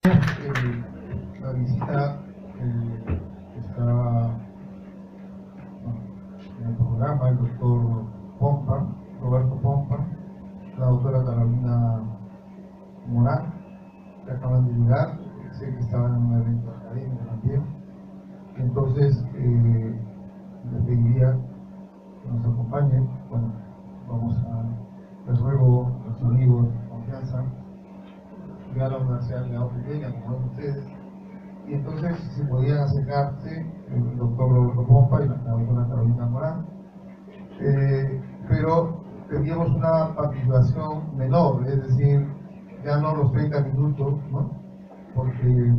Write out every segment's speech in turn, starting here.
La visita estaba en el programa el doctor Pompa, Roberto Pompa, la doctora Carolina Morán, que acaban de llegar. Sé que estaban en un evento académico también. Entonces, les pediría que nos acompañen. Bueno, les ruego a los amigos de confianza, ya la universidad quedado pequeña, como ven ustedes, y entonces si podían acercarse el doctor Roberto Pompa y la doctora Carolina Morán, pero teníamos una participación menor, es decir, ya no los 30 minutos, ¿no? Porque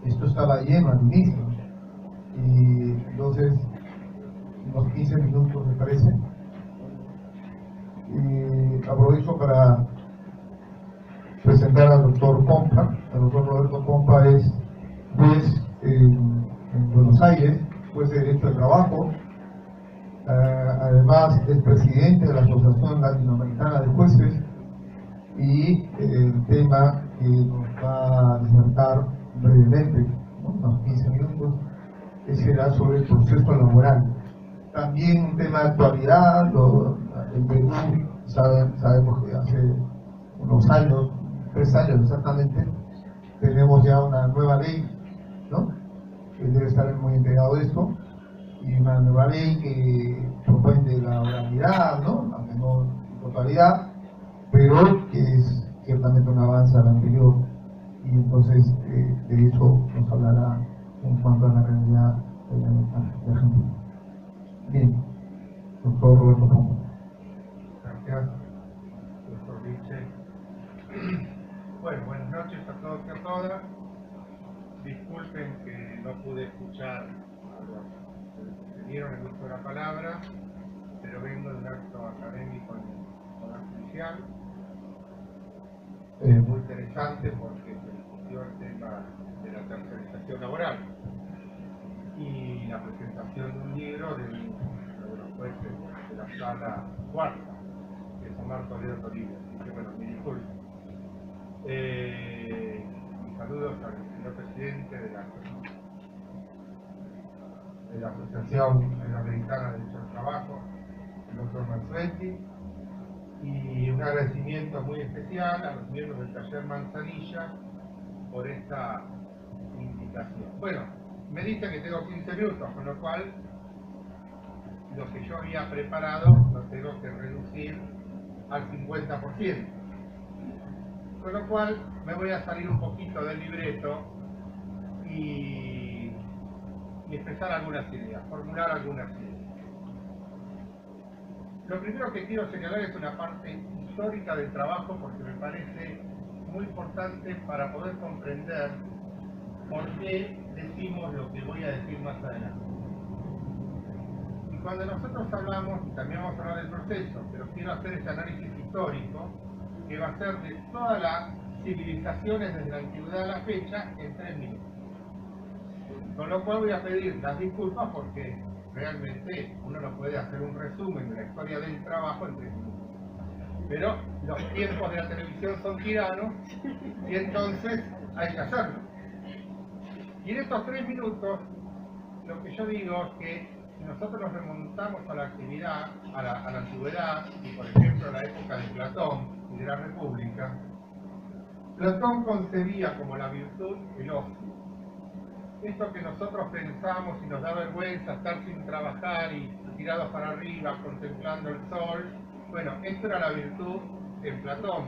esto estaba lleno al inicio, y entonces unos 15 minutos me parece. Y aprovecho para presentar al doctor Pompa. El doctor Roberto Pompa es juez en Buenos Aires, juez de Derecho del Trabajo. Además es presidente de la Asociación Latinoamericana de Jueces, y el tema que nos va a disertar brevemente, ¿no? Unos 15 minutos, será sobre el proceso laboral. También un tema de actualidad. En Perú sabemos que hace unos años, 3 años exactamente, tenemos ya una nueva ley, ¿no? Que debe estar muy integrado esto, y una nueva ley que propone la oralidad, ¿no? Aunque no en totalidad, pero que es ciertamente un avance al anterior, y entonces de eso nos hablará en cuanto a la realidad de Argentina. Bien, doctor Roberto Pompa. Gracias, doctor Vince. Bueno, buenas noches a todos y a todas. Disculpen que no pude escuchar a los que dieron el uso de la palabra, pero vengo de un acto académico en el Poder Judicial. Muy interesante porque se discutió el tema de la tercerización laboral y la presentación de un libro de los jueces de la sala cuarta, que es Omar Toledo Toribio. Así que bueno, mi disculpa. Saludos al señor presidente de la Asociación Latinoamericana de Derecho del Trabajo, el doctor Manfredi, y un agradecimiento muy especial a los miembros del taller Manzanilla por esta invitación. Bueno, me dicen que tengo 15 minutos, con lo cual lo que yo había preparado lo tengo que reducir al 50%. Con lo cual me voy a salir un poquito del libreto y expresar algunas ideas, formular algunas ideas. Lo primero que quiero señalar es una parte histórica del trabajo, porque me parece muy importante para poder comprender por qué decimos lo que voy a decir más adelante. Y cuando nosotros hablamos, y también vamos a hablar del proceso, pero quiero hacer ese análisis histórico, que va a ser de todas las civilizaciones desde la antigüedad a la fecha en 3 minutos. Con lo cual voy a pedir las disculpas porque realmente uno no puede hacer un resumen de la historia del trabajo en 3 minutos. Pero los tiempos de la televisión son tiranos y entonces hay que hacerlo. Y en estos 3 minutos, lo que yo digo es que si nosotros nos remontamos a la actividad, a la antigüedad, y por ejemplo a la época de Platón y de la República, Platón concebía como la virtud el ocio. Esto que nosotros pensamos y nos da vergüenza estar sin trabajar y tirados para arriba contemplando el sol, bueno, esto era la virtud en Platón.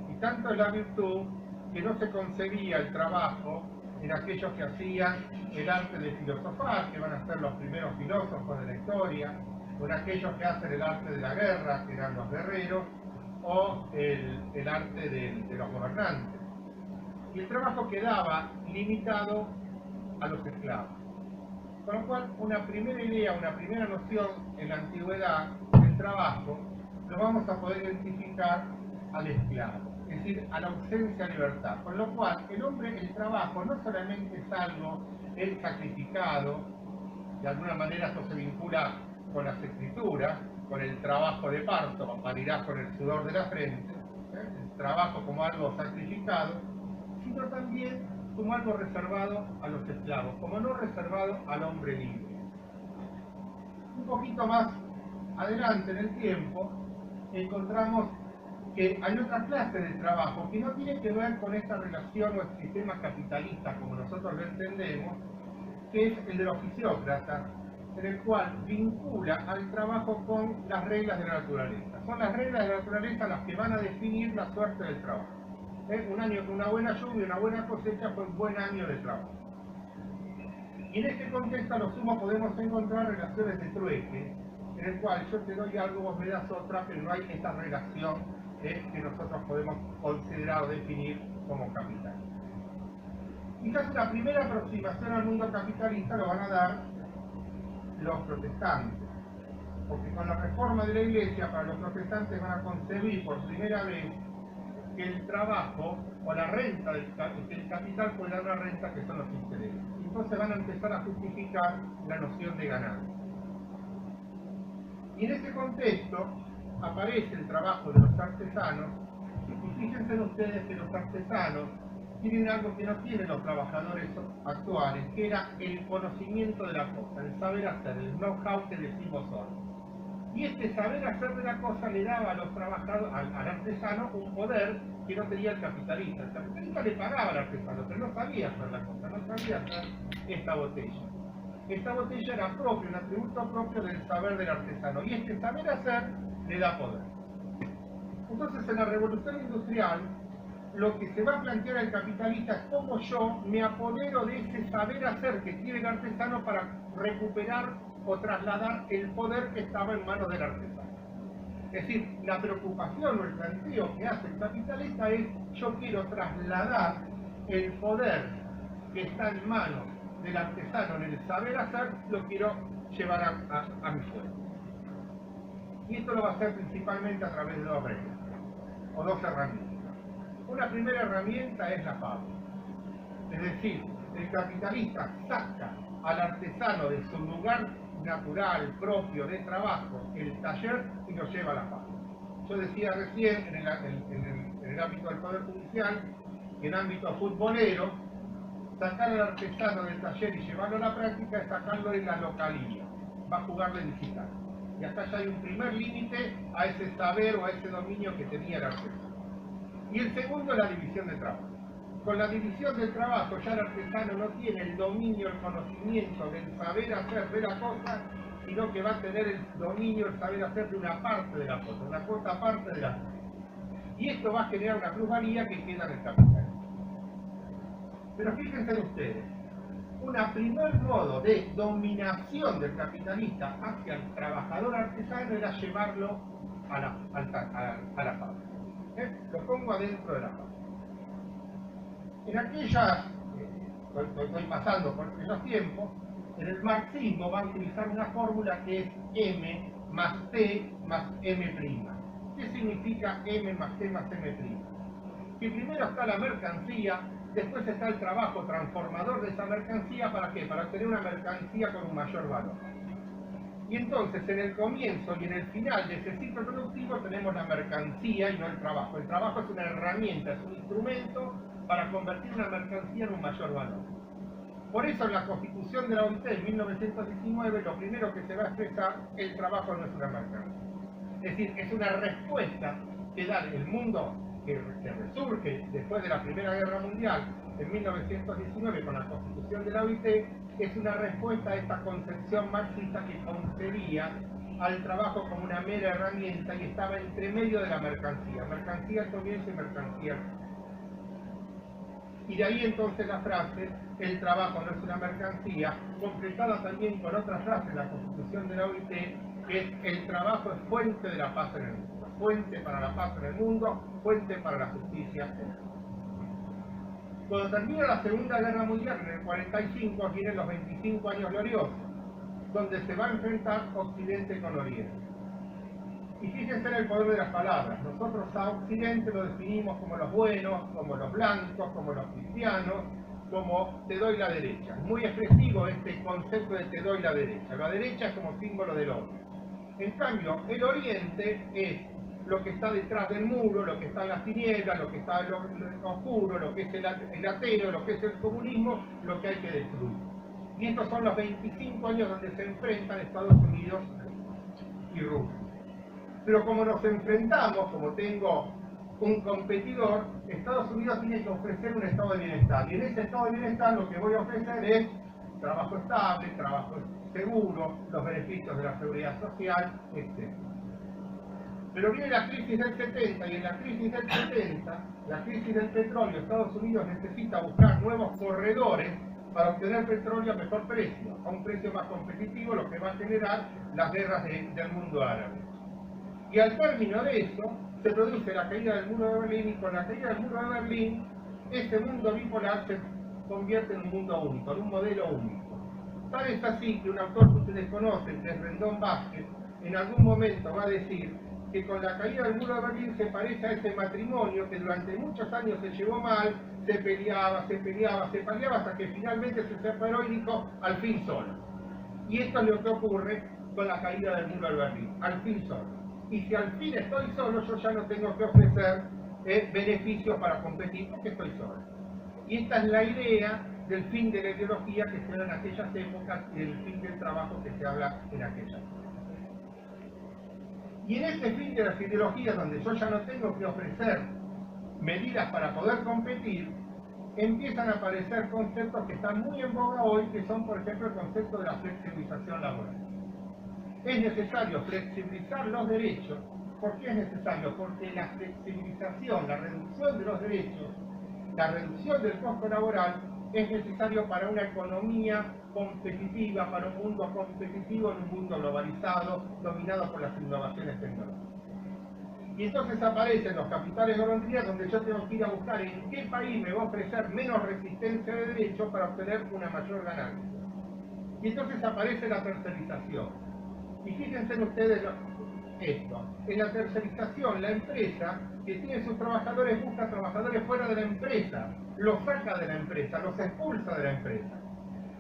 Y tanto es la virtud que no se concebía el trabajo en aquellos que hacían el arte de filosofar, que van a ser los primeros filósofos de la historia, o en aquellos que hacen el arte de la guerra, que eran los guerreros, o el arte de los gobernantes. Y el trabajo quedaba limitado a los esclavos. Con lo cual, una primera idea, una primera noción en la antigüedad del trabajo, lo vamos a poder identificar al esclavo, es decir, a la ausencia de libertad. Con lo cual, el hombre, el trabajo, no solamente es algo, el sacrificado, de alguna manera esto se vincula con las escrituras, con el trabajo de parto, parirás con el sudor de la frente, el trabajo como algo sacrificado, sino también también como algo reservado a los esclavos, como no reservado al hombre libre. Un poquito más adelante en el tiempo, encontramos que hay otra clase de trabajo que no tiene que ver con esta relación o el sistema capitalista como nosotros lo entendemos, que es el del oficiócrata, en el cual vincula al trabajo con las reglas de la naturaleza. Son las reglas de la naturaleza las que van a definir la suerte del trabajo. Un año con una buena lluvia, una buena cosecha, fue un buen año de trabajo. Y en este contexto a lo sumo podemos encontrar relaciones de trueque, en el cual yo te doy algo, vos me das otra, pero no hay esta relación que nosotros podemos considerar o definir como capital. Quizás la primera aproximación al mundo capitalista lo van a dar los protestantes, porque con la reforma de la Iglesia, para los protestantes van a concebir por primera vez que el trabajo o la renta del capital puede dar una renta que son los intereses. Entonces van a empezar a justificar la noción de ganancia. Y en ese contexto aparece el trabajo de los artesanos, y fíjense ustedes que los artesanos tienen algo que no tienen los trabajadores actuales, que era el conocimiento de la cosa, el saber hacer, el know-how que decimos hoy. Y este saber hacer de la cosa le daba a los trabajadores, al artesano, un poder que no tenía el capitalista. El capitalista le pagaba al artesano, pero no sabía hacer la cosa, no sabía hacer esta botella. Esta botella era propia, un atributo propio del saber del artesano, y este saber hacer le da poder. Entonces en la revolución industrial, lo que se va a plantear al capitalista es cómo yo me apodero de ese saber hacer que tiene el artesano para recuperar o trasladar el poder que estaba en manos del artesano. Es decir, la preocupación o el planteo que hace el capitalista es: yo quiero trasladar el poder que está en manos del artesano en el saber hacer, lo quiero llevar a mi fuego. Y esto lo va a hacer principalmente a través de dos reglas, o dos herramientas. Una primera herramienta es la fábrica. Es decir, el capitalista saca al artesano de su lugar natural, propio de trabajo, el taller, y lo lleva a la fábrica. Yo decía recién, en el ámbito del Poder Judicial, en ámbito futbolero, sacar al artesano del taller y llevarlo a la práctica es sacarlo en la localía. Va a jugar de digital. Y acá ya hay un primer límite a ese saber o a ese dominio que tenía el artesano. Y el segundo es la división de trabajo. Con la división del trabajo ya el artesano no tiene el dominio, el conocimiento del saber hacer de la cosa, sino que va a tener el dominio, el saber hacer de una parte de la cosa, una cuota parte de la cosa. Y esto va a generar una plusvalía que queda en el capital. Pero fíjense ustedes, un primer modo de dominación del capitalista hacia el trabajador artesano era llevarlo a la fábrica. Lo pongo adentro de la fábrica. En aquellas, estoy pasando por aquellos tiempos, en el marxismo va a utilizar una fórmula que es M más T más M'. ¿Qué significa M más T más M'? Que primero está la mercancía, después está el trabajo transformador de esa mercancía. ¿Para qué? Para obtener una mercancía con un mayor valor. Y entonces en el comienzo y en el final de ese ciclo productivo tenemos la mercancía y no el trabajo. El trabajo es una herramienta, es un instrumento para convertir una mercancía en un mayor valor. Por eso en la Constitución de la OIT en 1919 lo primero que se va a expresar: el trabajo no es una mercancía. Es decir, es una respuesta que da el mundo que resurge después de la Primera Guerra Mundial en 1919 con la Constitución de la OIT. Es una respuesta a esta concepción marxista que concebía al trabajo como una mera herramienta y estaba entre medio de la mercancía. Mercancía al comienzo y mercancía al final. Y de ahí entonces la frase: el trabajo no es una mercancía, completada también con otra frase de la Constitución de la OIT, que es: el trabajo es fuente de la paz en el mundo, fuente para la paz en el mundo, fuente para la justicia en el mundo. Cuando termina la Segunda Guerra Mundial, en el 45, vienen los 25 años gloriosos, donde se va a enfrentar Occidente con Oriente. Y fíjense en el poder de las palabras. Nosotros a Occidente lo definimos como los buenos, como los blancos, como los cristianos, como te doy la derecha. Es muy expresivo este concepto de te doy la derecha. La derecha es como símbolo del orden. En cambio, el Oriente es lo que está detrás del muro, lo que está en las tinieblas, lo que está en lo oscuro, lo que es el ateo, lo que es el comunismo, lo que hay que destruir. Y estos son los 25 años donde se enfrentan Estados Unidos y Rusia. Pero como nos enfrentamos, como tengo un competidor, Estados Unidos tiene que ofrecer un estado de bienestar. Y en ese estado de bienestar lo que voy a ofrecer es trabajo estable, trabajo seguro, los beneficios de la seguridad social, etc. Pero viene la crisis del 70 y en la crisis del 70, la crisis del petróleo, Estados Unidos necesita buscar nuevos corredores para obtener petróleo a mejor precio, a un precio más competitivo, lo que va a generar las guerras del mundo árabe. Y al término de eso, se produce la caída del muro de Berlín, y con la caída del muro de Berlín, ese mundo bipolar se convierte en un mundo único, en un modelo único. Tal es así que un autor que ustedes conocen, que es Rendón Vázquez, en algún momento va a decir que con la caída del muro de Berlín se parece a ese matrimonio que durante muchos años se llevó mal, se peleaba, hasta que finalmente se separó y dijo, al fin solo. Y esto es lo que ocurre con la caída del muro de Berlín, al fin solo. Y si al fin estoy solo, yo ya no tengo que ofrecer beneficios para competir porque estoy solo. Y esta es la idea del fin de la ideología que se da en aquellas épocas y del fin del trabajo que se habla en aquellas épocas. Y en este fin de las ideologías, donde yo ya no tengo que ofrecer medidas para poder competir, empiezan a aparecer conceptos que están muy en boga hoy, que son, por ejemplo, el concepto de la flexibilización laboral. Es necesario flexibilizar los derechos. ¿Por qué es necesario? Porque la flexibilización, la reducción de los derechos, la reducción del costo laboral es necesario para una economía competitiva, para un mundo competitivo en un mundo globalizado, dominado por las innovaciones tecnológicas. Y entonces aparecen los capitales golondrinas donde yo tengo que ir a buscar en qué país me va a ofrecer menos resistencia de derechos para obtener una mayor ganancia. Y entonces aparece la tercerización. Y fíjense ustedes esto. En la tercerización, la empresa que tiene sus trabajadores busca trabajadores fuera de la empresa, los saca de la empresa, los expulsa de la empresa.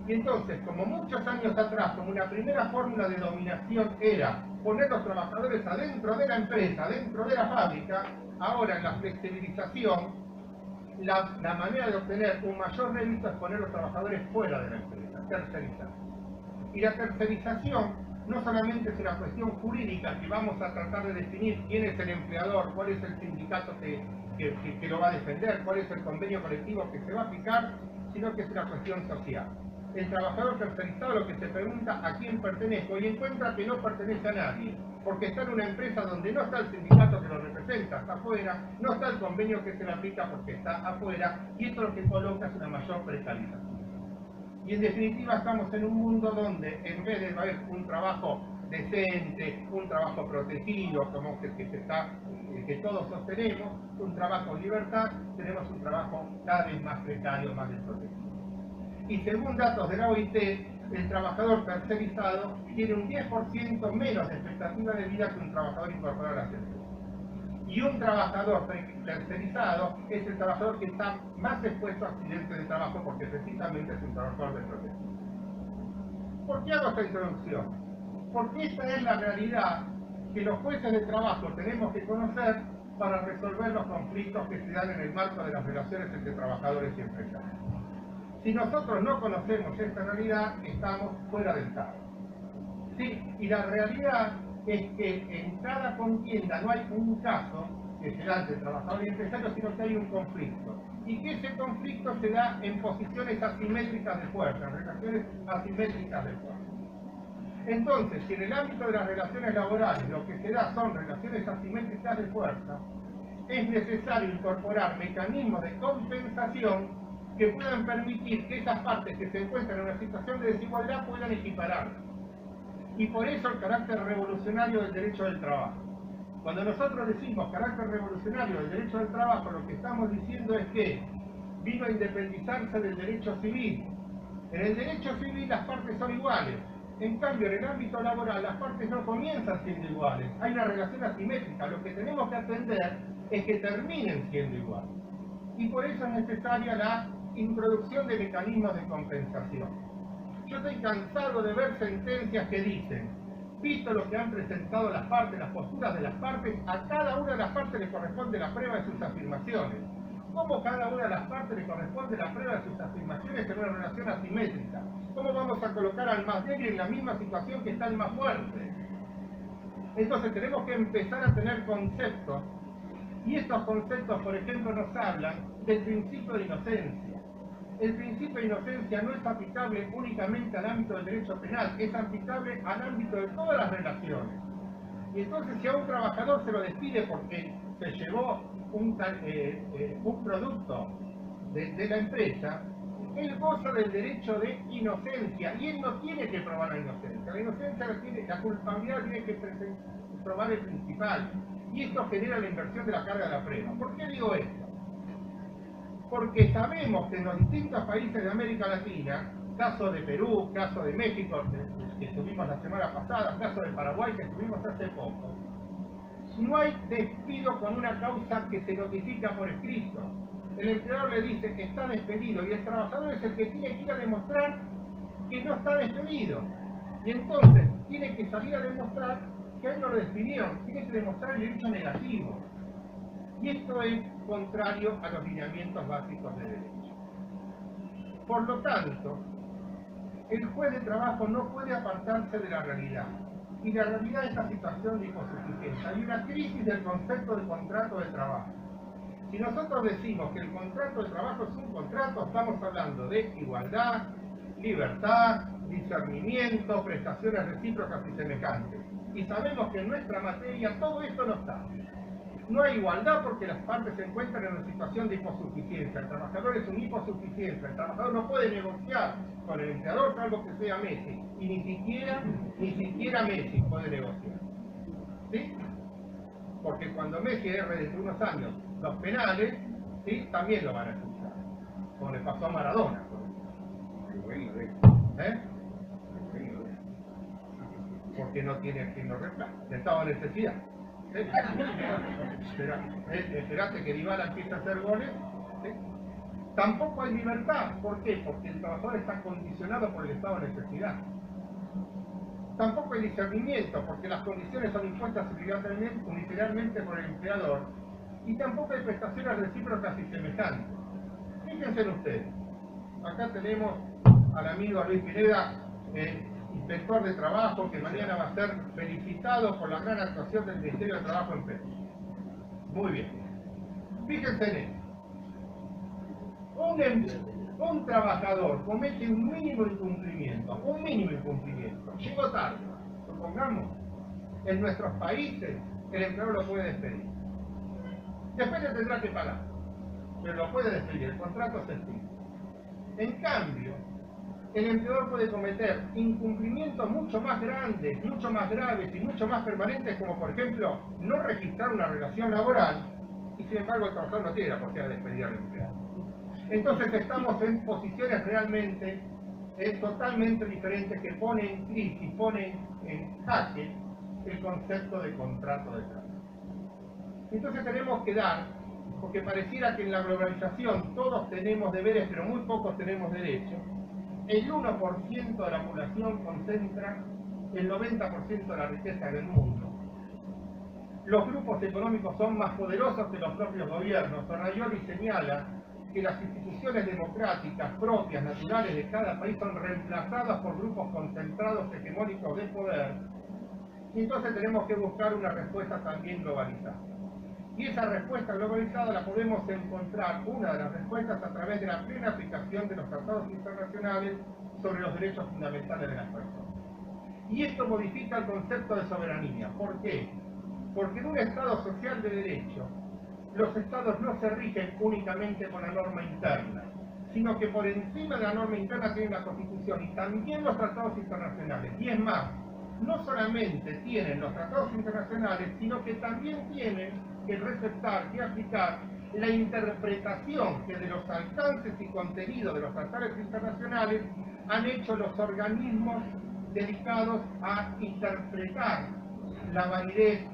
Y entonces, como muchos años atrás, como una primera fórmula de dominación era poner los trabajadores adentro de la empresa, adentro de la fábrica, ahora en la flexibilización, la manera de obtener un mayor rédito es poner los trabajadores fuera de la empresa, tercerizar. Y la tercerización no solamente es una cuestión jurídica que vamos a tratar de definir quién es el empleador, cuál es el sindicato que lo va a defender, cuál es el convenio colectivo que se va a aplicar, sino que es una cuestión social. El trabajador tercerizado lo que se pregunta a quién pertenezco y encuentra que no pertenece a nadie, porque está en una empresa donde no está el sindicato que lo representa, está afuera, no está el convenio que se le aplica porque está afuera, y esto lo que coloca es una mayor precarización. Y en definitiva estamos en un mundo donde en vez de haber un trabajo decente, un trabajo protegido, como que todos sostenemos, un trabajo en libertad, tenemos un trabajo cada vez más precario, más desprotegido. Y según datos de la OIT, el trabajador tercerizado tiene un 10% menos de expectativa de vida que un trabajador incorporado a la empresa. Y un trabajador tercerizado es el trabajador que está más expuesto a accidentes de trabajo porque precisamente es un trabajador desprotegido. ¿Por qué hago esta introducción? Porque esta es la realidad que los jueces de trabajo tenemos que conocer para resolver los conflictos que se dan en el marco de las relaciones entre trabajadores y empresarios. Si nosotros no conocemos esta realidad, estamos fuera del Estado. ¿Sí? Y la realidad es que en cada contienda no hay un caso que se da entre trabajador y empresario, sino que hay un conflicto. Y que ese conflicto se da en posiciones asimétricas de fuerza, en relaciones asimétricas de fuerza. Entonces, si en el ámbito de las relaciones laborales lo que se da son relaciones asimétricas de fuerza, es necesario incorporar mecanismos de compensación que puedan permitir que esas partes que se encuentran en una situación de desigualdad puedan equipararse. Y por eso el carácter revolucionario del derecho del trabajo. Cuando nosotros decimos carácter revolucionario del derecho del trabajo, lo que estamos diciendo es que vino a independizarse del derecho civil. En el derecho civil las partes son iguales. En cambio, en el ámbito laboral las partes no comienzan siendo iguales. Hay una relación asimétrica. Lo que tenemos que atender es que terminen siendo iguales. Y por eso es necesaria la introducción de mecanismos de compensación. Yo estoy cansado de ver sentencias que dicen visto lo que han presentado las partes, las posturas de las partes, a cada una de las partes le corresponde la prueba de sus afirmaciones. ¿Cómo cada una de las partes le corresponde la prueba de sus afirmaciones en una relación asimétrica? ¿Cómo vamos a colocar al más débil en la misma situación que está el más fuerte? Entonces tenemos que empezar a tener conceptos, y estos conceptos, por ejemplo, nos hablan del principio de inocencia. El principio de inocencia no es aplicable únicamente al ámbito del derecho penal, es aplicable al ámbito de todas las relaciones. Y entonces, si a un trabajador se lo despide porque se llevó un producto de la empresa, él goza del derecho de inocencia y él no tiene que probar la inocencia. La inocencia la culpabilidad tiene que probar el principal. Y esto genera la inversión de la carga de la prueba. ¿Por qué digo esto? Porque sabemos que en los distintos países de América Latina, caso de Perú, caso de México, que estuvimos la semana pasada, caso de Paraguay, que estuvimos hace poco, no hay despido con una causa que se notifica por escrito. El empleador le dice que está despedido y el trabajador es el que tiene que ir a demostrar que no está despedido. Y entonces tiene que salir a demostrar que a él no lo despidieron, tiene que demostrar el hecho negativo. Y esto es contrario a los lineamientos básicos de derecho. Por lo tanto, el juez de trabajo no puede apartarse de la realidad. Y la realidad es esta situación de insuficiencia. Hay una crisis del concepto de contrato de trabajo. Si nosotros decimos que el contrato de trabajo es un contrato, estamos hablando de igualdad, libertad, discernimiento, prestaciones recíprocas y semejantes. Y sabemos que en nuestra materia todo esto no está. No hay igualdad porque las partes se encuentran en una situación de hiposuficiencia. El trabajador es un hiposuficiencia. El trabajador no puede negociar con el empleador salvo que sea Messi. Y ni siquiera Messi puede negociar. ¿Sí? Porque cuando Messi erre dentro de unos años los penales, ¿sí?, también lo van a escuchar. Como le pasó a Maradona. Porque no tiene quien lo reemplace. Estaba en necesidad. Esperaste que Dybala empiece a hacer goles. ¿Sí? Tampoco hay libertad. ¿Por qué? Porque el trabajador está condicionado por el estado de necesidad. Tampoco hay discernimiento, porque las condiciones son impuestas unilateralmente por el empleador. Y tampoco hay prestaciones recíprocas y semejantes. Fíjense ustedes. Acá tenemos al amigo Luis Pineda, inspector de trabajo, que mañana va a ser felicitado por la gran actuación del Ministerio de Trabajo en Perú. Muy bien. Fíjense en esto. Un trabajador comete un mínimo incumplimiento, llegó tarde, supongamos, en nuestros países el empleador lo puede despedir. Después le tendrá que pagar, pero lo puede despedir, el contrato se extingue. En cambio, el empleador puede cometer incumplimientos mucho más grandes, mucho más graves y mucho más permanentes, como por ejemplo no registrar una relación laboral, y sin embargo el trabajador no tiene la posibilidad de despedir al empleado. Entonces estamos en posiciones realmente totalmente diferentes que ponen en crisis, ponen en jaque el concepto de contrato de trabajo. Entonces tenemos que dar, porque pareciera que en la globalización todos tenemos deberes pero muy pocos tenemos derechos, el 1% de la población concentra el 90% de la riqueza del mundo. Los grupos económicos son más poderosos que los propios gobiernos. Tornaioli señala que las instituciones democráticas propias, naturales de cada país son reemplazadas por grupos concentrados hegemónicos de poder, y entonces tenemos que buscar una respuesta también globalizada. Y esa respuesta globalizada la podemos encontrar, una de las respuestas, a través de la plena aplicación de los tratados internacionales sobre los derechos fundamentales de las personas. Y esto modifica el concepto de soberanía. ¿Por qué? Porque en un Estado social de derecho, los estados no se rigen únicamente por la norma interna, sino que por encima de la norma interna tienen la Constitución y también los tratados internacionales. Y es más, no solamente tienen los tratados internacionales, sino que también tienen que respetar y aplicar la interpretación que de los alcances y contenidos de los tratados internacionales han hecho los organismos dedicados a interpretar la validez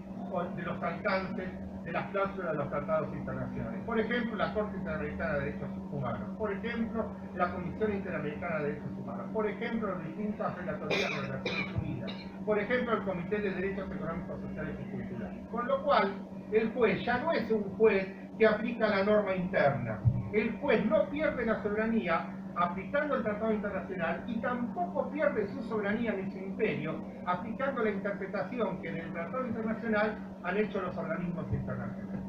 de los alcances de las cláusulas de los tratados internacionales. Por ejemplo, la Corte Interamericana de Derechos Humanos. Por ejemplo, la Comisión Interamericana de Derechos Humanos. Por ejemplo, las distintas relatorías de las Naciones Unidas. Por ejemplo, el Comité de Derechos Económicos, Sociales y Culturales. Con lo cual, el juez ya no es un juez que aplica la norma interna. El juez no pierde la soberanía aplicando el tratado internacional y tampoco pierde su soberanía ni su imperio aplicando la interpretación que en el tratado internacional han hecho los organismos internacionales.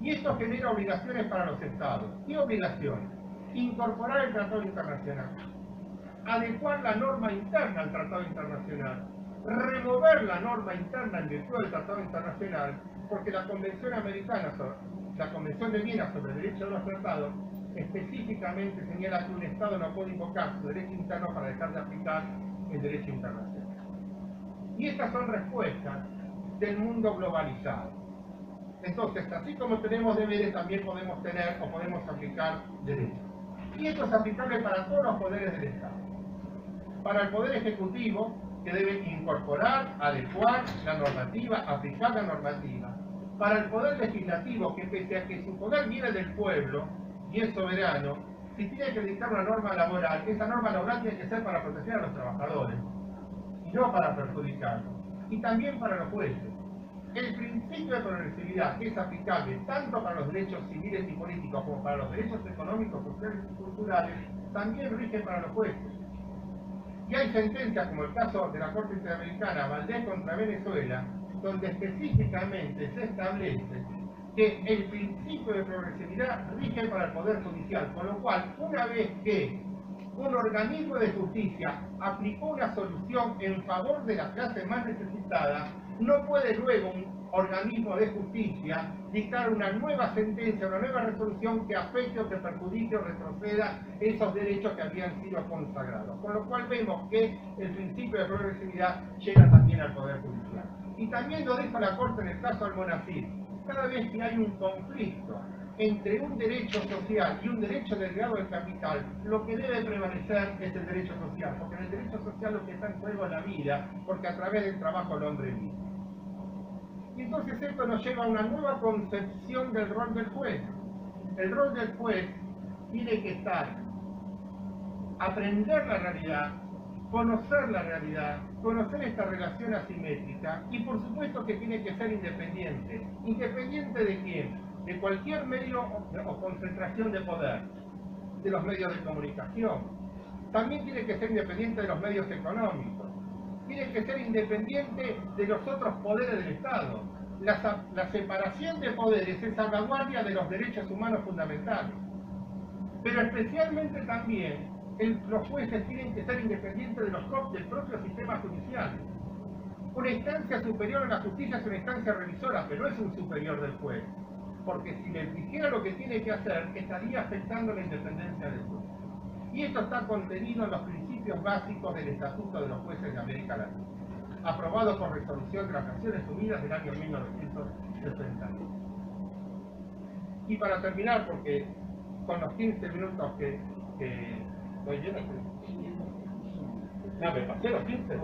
Y esto genera obligaciones para los estados. ¿Qué obligaciones? Incorporar el tratado internacional, adecuar la norma interna al tratado internacional, remover la norma interna en virtud del tratado internacional, porque la Convención Americana, la Convención de Viena sobre el derecho de los tratados, específicamente señala que un Estado no puede invocar su derecho interno para dejar de aplicar el derecho internacional. Y estas son respuestas del mundo globalizado. Entonces, así como tenemos deberes, también podemos tener o podemos aplicar derechos. Y esto es aplicable para todos los poderes del Estado. Para el Poder Ejecutivo, que debe incorporar, adecuar la normativa, aplicar la normativa. Para el Poder Legislativo, que pese a que su poder viene del pueblo y es soberano, si tiene que dictar una norma laboral, esa norma laboral tiene que ser para proteger a los trabajadores y no para perjudicarlos. Y también para los jueces. El principio de progresividad es aplicable tanto para los derechos civiles y políticos como para los derechos económicos, sociales y culturales, también rige para los jueces. Y hay sentencias, como el caso de la Corte Interamericana, Valdés contra Venezuela, donde específicamente se establece que el principio de progresividad rige para el Poder Judicial, con lo cual, una vez que un organismo de justicia aplicó una solución en favor de la clase más necesitada, no puede luego un organismo de justicia dictar una nueva sentencia, una nueva resolución que afecte o que perjudique o retroceda esos derechos que habían sido consagrados. Con lo cual vemos que el principio de progresividad llega también al Poder Judicial. Y también lo dijo la Corte en el caso Almonacid. Cada vez que hay un conflicto entre un derecho social y un derecho derivado del capital, lo que debe prevalecer es el derecho social, porque en el derecho social lo que está en juego es la vida, porque a través del trabajo el hombre vive. Y entonces esto nos lleva a una nueva concepción del rol del juez. El rol del juez tiene que estar, aprender la realidad, conocer la realidad, conocer esta relación asimétrica y por supuesto que tiene que ser independiente. ¿Independiente de quién? De cualquier medio o concentración de poder, de los medios de comunicación. También tiene que ser independiente de los medios económicos. Tiene que ser independiente de los otros poderes del Estado. La separación de poderes es salvaguardia de los derechos humanos fundamentales. Pero especialmente también los jueces tienen que ser independientes del propio sistema judicial. Una instancia superior a la justicia es una instancia revisora, pero no es un superior del juez. Porque si le dijera lo que tiene que hacer, estaría afectando la independencia del juez. Y esto está contenido en los principios básicos del Estatuto de los Jueces de América Latina, aprobado por resolución de las Naciones Unidas del año 1961. Y para terminar, porque con los 15 minutos que doy yo, no, me pasé los 15.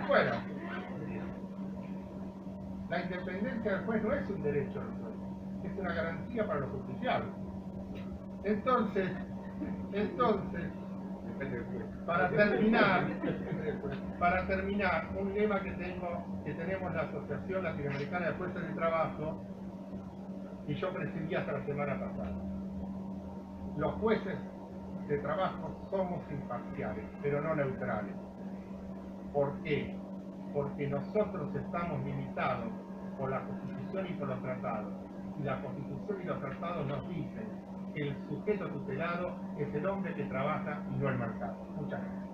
Bueno, la independencia del juez no es un derecho del juez, es una garantía para los justiciables. Entonces, para terminar, un lema que tenemos la Asociación Latinoamericana de Jueces de Trabajo, y yo presidí hasta la semana pasada. Los jueces de trabajo somos imparciales, pero no neutrales. ¿Por qué? Porque nosotros estamos limitados por la Constitución y por los tratados. Y la Constitución y los tratados nos dicen que el sujeto tutelado es el hombre que trabaja y no el mercado. Muchas gracias.